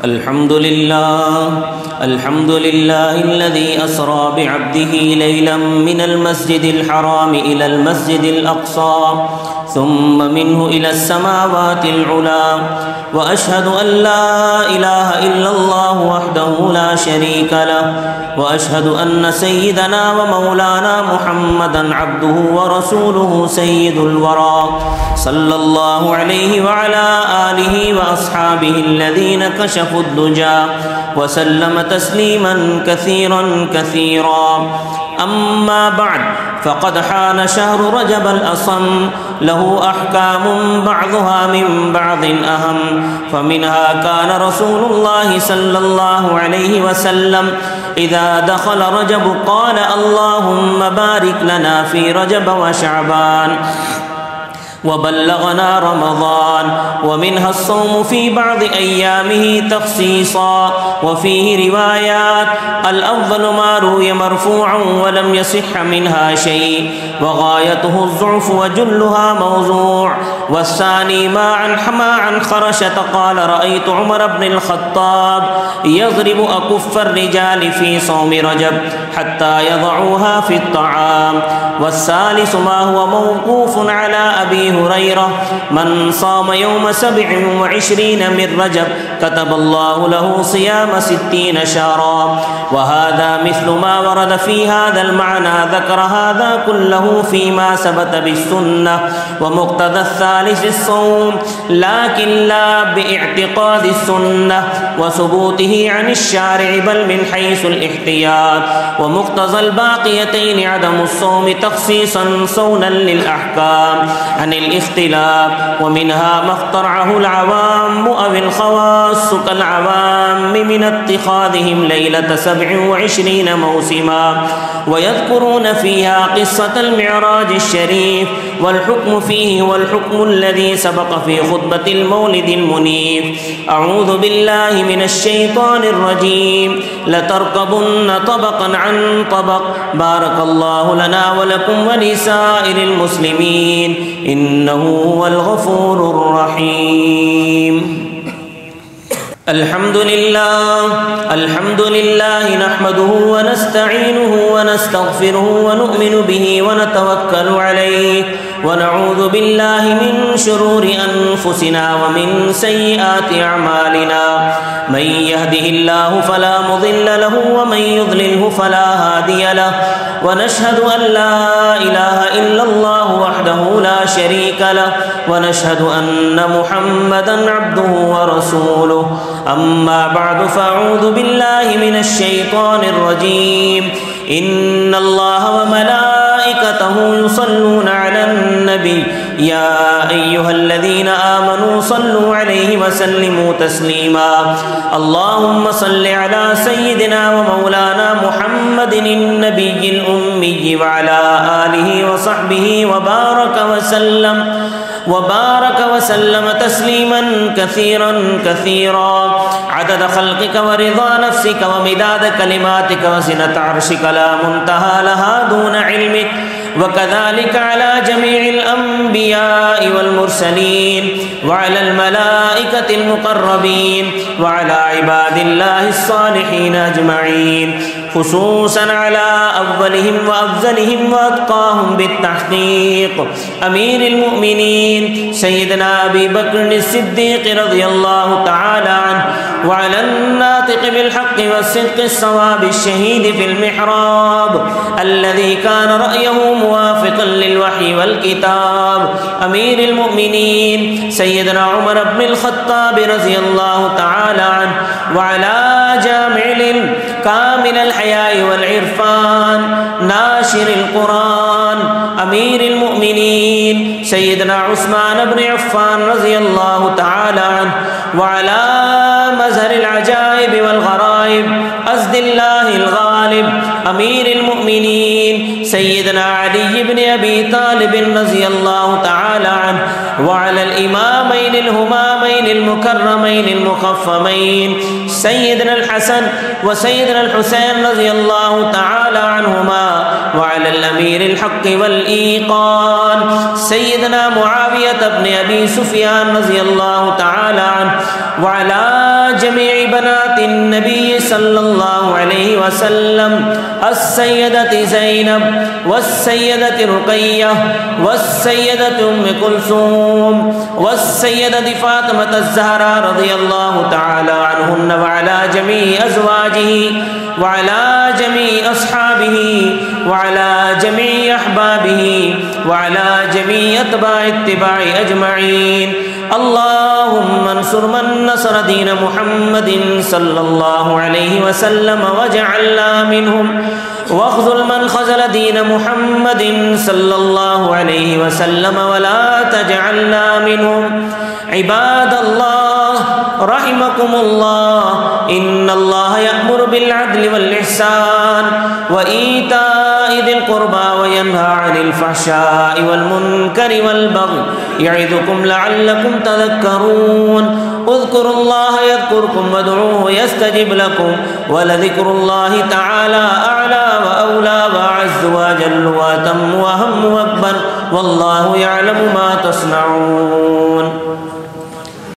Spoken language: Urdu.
الحمد لله الذي أسرى بعبده ليلا من المسجد الحرام إلى المسجد الأقصى ثم منه إلى السماوات العلى وأشهد أن لا إله إلا الله وحده لا شريك له وأشهد أن سيدنا ومولانا محمدا عبده ورسوله سيد الورى صلى الله عليه وعلى آله وأصحابه الذين كشفوا الدجى وسلم تسليما كثيرا كثيرا. أما بعد فقد حان شهر رجب الأصم له أحكام بعضها من بعض أهم، فمنها كان رسول الله صلى الله عليه وسلم إذا دخل رجب قال اللهم بارك لنا في رجب وشعبان وبلغنا رمضان. ومنها الصوم في بعض أيامه تخصيصا، وفيه روايات الأفضل ما روي مرفوعا ولم يصح منها شيء، وغايته الضعف وجلها موضوع. والثاني ما عن خرشة قال رأيت عمر بن الخطاب يضرب أكف الرجال في صوم رجب حتى يضعوها في الطعام. والثالث ما هو موقوف على أبي هريرة من صام يوم 27 من رجب كتب الله له صيام 60 شهرا. وهذا مثل ما ورد في هذا المعنى. ذكر هذا كله فيما ثبت بالسنة، ومقتضى الثالث الصوم لكن لا باعتقاد السنة وثبوته عن الشارع بل من حيث الاحتياط. ومقتضى الباقيتين عدم الصوم تخصيصا صونا للأحكام عن الاختلاف، ومنها ما اخترعه العوام أو الخواص كالعوام من اتخاذهم ليلة 27 موسما ويذكرون فيها قصة المعراج الشريف، والحكم فيه والحكم الذي سبق في خطبة المولد المنيف. أعوذ بالله من الشيطان الرجيم. لتركبن طبقا عن طبق. بارك الله لنا ولكم ولسائر المسلمين إنه هو الغفور الرحيم. الحمد لله نحمده ونستعينه ونستغفره ونؤمن به ونتوكل عليه، ونعوذ بالله من شرور أنفسنا ومن سيئات أعمالنا. من يهده الله فلا مضل له ومن يضلله فلا هادي له. ونشهد أن لا إله إلا الله وحده لا شريك له، ونشهد أن محمدا عبده ورسوله. أما بعد فأعوذ بالله من الشيطان الرجيم. إن الله وملائكته يصلون على النبي يا أيها الذين آمنوا صلوا عليه وسلموا تسليما. اللهم صل على سيدنا ومولانا محمد النبي الأمي وعلى آله وصحبه وبارك وسلم تسليما كثيرا كثيرا عدد خلقك ورضا نفسك ومداد كلماتك وزنة عرشك لا منتهى لها دون علمك. وكذلك على جميع الأنبياء والمرسلين وعلى الملائكة المقربين وعلى عباد الله الصالحين أجمعين، خصوصا على أولهم وأفضلهم وأتقاهم بالتحقيق أمير المؤمنين سيدنا أبي بكر الصديق رضي الله تعالى عنه، وعلى الناطق بالحق والصدق الصواب الشهيد في المحراب الذي كان رأيه موافقا للوحي والكتاب أمير المؤمنين سيدنا عمر بن الخطاب رضي الله تعالى عنه، وعلى جامع كامل الحياء والعرفان ناشر القرآن أمير المؤمنين سيدنا عثمان بن عفان رضي الله تعالى عنه، وعلى مظهر العجائب والغرائب أسد الله الغالب أمير المؤمنين سيدنا علي بن أبي طالب رضي الله تعالى عنه، وعلى الإمامين الهمامين المكرمين المخفمين سيدنا الحسن وسيدنا الحسين رضي الله تعالى عنهما وعلى الأمير الحق والإيقان سيدنا معاوية بن أبي سفيان رضي الله تعالى عنه وعلى جميع بنات النبي صلى الله عليه وسلم السيدة زينب والسيدة رقية والسيدة أم كلثوم والسيدة فاطمة الزهراء رضي الله تعالى عنهن وعلى جميع أزواجه وعلى جميع أصحابه وعلى جميع أحبابه وعلى جميع أتباع أجمعين. اللهم انصر من نصر دين محمد صلى الله عليه وسلم واجعلنا منهم واخذل من خذل دين محمد صلى الله عليه وسلم ولا تجعلنا منهم. عباد الله رحمكم الله إن الله يأمر بالعدل والإحسان وإيتاء ذي القربى وينهى عن الفحشاء والمنكر والبغي يعظكم لعلكم تذكرون. اذكروا الله يذكركم وادعوه يستجب لكم ولذكر الله تعالى أعلى وأولى وأعز وأجل وأتم وأهم وأكبر والله يعلم ما تصنعون.